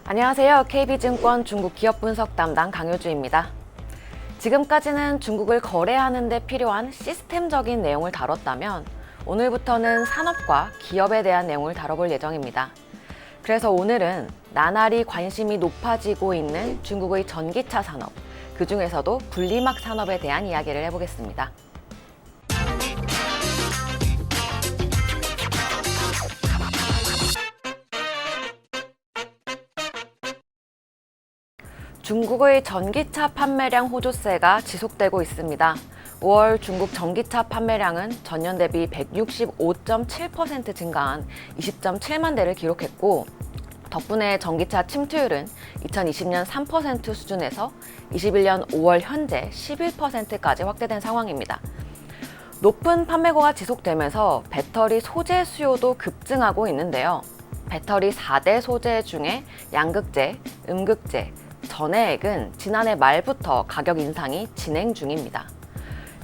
안녕하세요. KB증권 중국 기업 분석 담당 강효주입니다. 지금까지는 중국을 거래하는 데 필요한 시스템적인 내용을 다뤘다면 오늘부터는 산업과 기업에 대한 내용을 다뤄볼 예정입니다. 그래서 오늘은 나날이 관심이 높아지고 있는 중국의 전기차 산업, 그 중에서도 분리막 산업에 대한 이야기를 해보겠습니다. 중국의 전기차 판매량 호조세가 지속되고 있습니다. 5월 중국 전기차 판매량은 전년 대비 165.7% 증가한 20.7만 대를 기록했고, 덕분에 전기차 침투율은 2020년 3% 수준에서 21년 5월 현재 11%까지 확대된 상황입니다. 높은 판매고가 지속되면서 배터리 소재 수요도 급증하고 있는데요. 배터리 4대 소재 중에 양극재, 음극재, 전해액은 지난해 말부터 가격 인상이 진행 중입니다.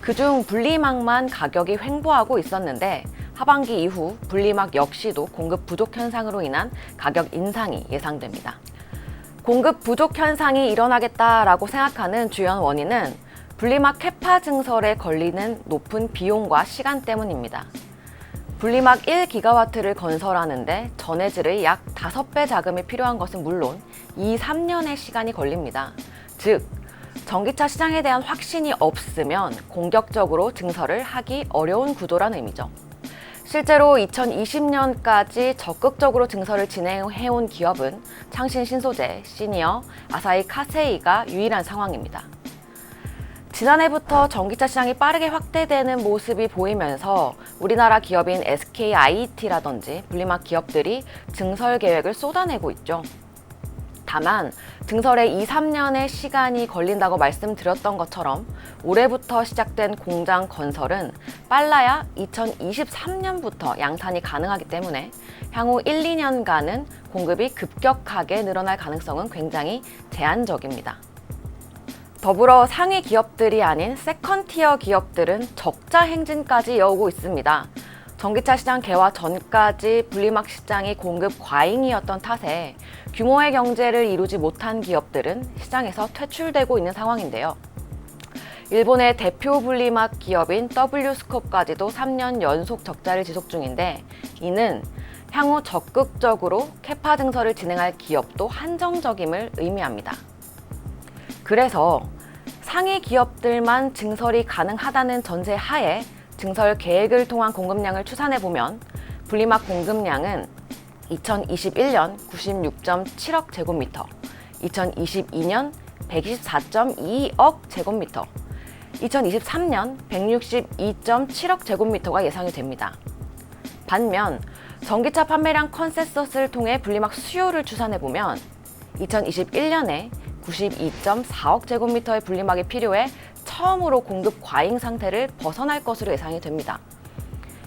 그중 분리막만 가격이 횡보하고 있었는데 하반기 이후 분리막 역시도 공급 부족 현상으로 인한 가격 인상이 예상됩니다. 공급 부족 현상이 일어나겠다라고 생각하는 주요 원인은 분리막 캐파 증설에 걸리는 높은 비용과 시간 때문입니다. 분리막 1기가와트를 건설하는데 전해질의 약 5배 자금이 필요한 것은 물론 2~3년의 시간이 걸립니다. 즉, 전기차 시장에 대한 확신이 없으면 공격적으로 증설을 하기 어려운 구조란 의미죠. 실제로 2020년까지 적극적으로 증설을 진행해온 기업은 창신 신소재, 시니어, 아사히 카세이가 유일한 상황입니다. 지난해부터 전기차 시장이 빠르게 확대되는 모습이 보이면서 우리나라 기업인 SKIET라든지 분리막 기업들이 증설 계획을 쏟아내고 있죠. 다만 증설에 2~3년의 시간이 걸린다고 말씀드렸던 것처럼 올해부터 시작된 공장 건설은 빨라야 2023년부터 양산이 가능하기 때문에 향후 1~2년간은 공급이 급격하게 늘어날 가능성은 굉장히 제한적입니다. 더불어 상위 기업들이 아닌 세컨티어 기업들은 적자 행진까지 이어오고 있습니다. 전기차 시장 개화 전까지 분리막 시장이 공급 과잉이었던 탓에 규모의 경제를 이루지 못한 기업들은 시장에서 퇴출되고 있는 상황인데요. 일본의 대표 분리막 기업인 W스코프까지도 3년 연속 적자를 지속 중인데, 이는 향후 적극적으로 캐파 증설을 진행할 기업도 한정적임을 의미합니다. 그래서 상위 기업들만 증설이 가능하다는 전제 하에 증설 계획을 통한 공급량을 추산해보면 분리막 공급량은 2021년 96.7억 제곱미터, 2022년 124.2억 제곱미터, 2023년 162.7억 제곱미터가 예상이 됩니다. 반면 전기차 판매량 컨센서스를 통해 분리막 수요를 추산해보면 2021년에 92.4억 제곱미터의 분리막이 필요해 처음으로 공급 과잉 상태를 벗어날 것으로 예상이 됩니다.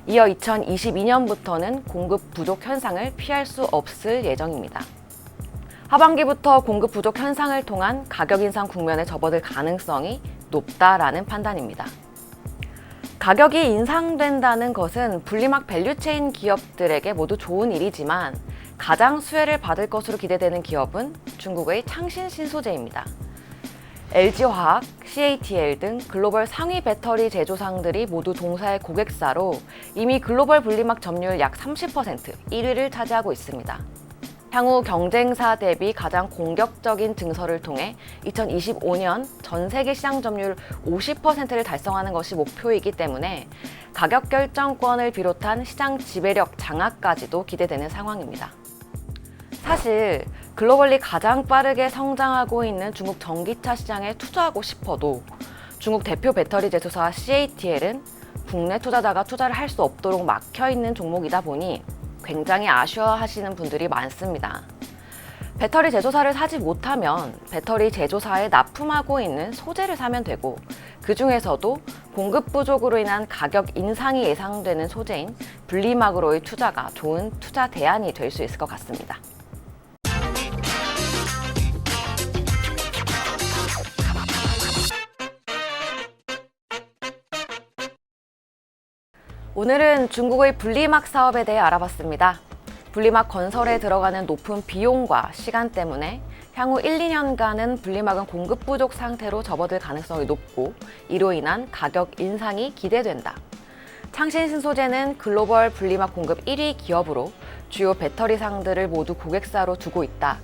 이어 2022년부터는 공급 부족 현상을 피할 수 없을 예정입니다. 하반기부터 공급 부족 현상을 통한 가격 인상 국면에 접어들 가능성이 높다라는 판단입니다. 가격이 인상된다는 것은 분리막 밸류체인 기업들에게 모두 좋은 일이지만 가장 수혜를 받을 것으로 기대되는 기업은 중국의 창신 신소재입니다. LG화학, CATL 등 글로벌 상위 배터리 제조상들이 모두 동사의 고객사로 이미 글로벌 분리막 점유율 약 30%, 1위를 차지하고 있습니다. 향후 경쟁사 대비 가장 공격적인 증설을 통해 2025년 전 세계 시장 점유율 50%를 달성하는 것이 목표이기 때문에 가격 결정권을 비롯한 시장 지배력 장악까지도 기대되는 상황입니다. 사실 글로벌리 가장 빠르게 성장하고 있는 중국 전기차 시장에 투자하고 싶어도 중국 대표 배터리 제조사 CATL은 국내 투자자가 투자를 할 수 없도록 막혀있는 종목이다 보니 굉장히 아쉬워하시는 분들이 많습니다. 배터리 제조사를 사지 못하면 배터리 제조사에 납품하고 있는 소재를 사면 되고, 그 중에서도 공급 부족으로 인한 가격 인상이 예상되는 소재인 분리막으로의 투자가 좋은 투자 대안이 될 수 있을 것 같습니다. 오늘은 중국의 분리막 사업에 대해 알아봤습니다. 분리막 건설에 들어가는 높은 비용과 시간 때문에 향후 1, 2년간은 분리막은 공급 부족 상태로 접어들 가능성이 높고 이로 인한 가격 인상이 기대된다. 창신신소재는 글로벌 분리막 공급 1위 기업으로 주요 배터리상들을 모두 고객사로 두고 있다.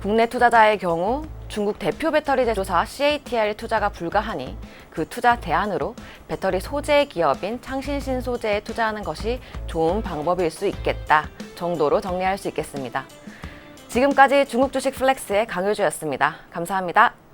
국내 투자자의 경우 중국 대표 배터리 제조사 CATL 투자가 불가하니 그 투자 대안으로 배터리 소재 기업인 창신신소재에 투자하는 것이 좋은 방법일 수 있겠다 정도로 정리할 수 있겠습니다. 지금까지 중국 주식 플렉스의 강효주였습니다. 감사합니다.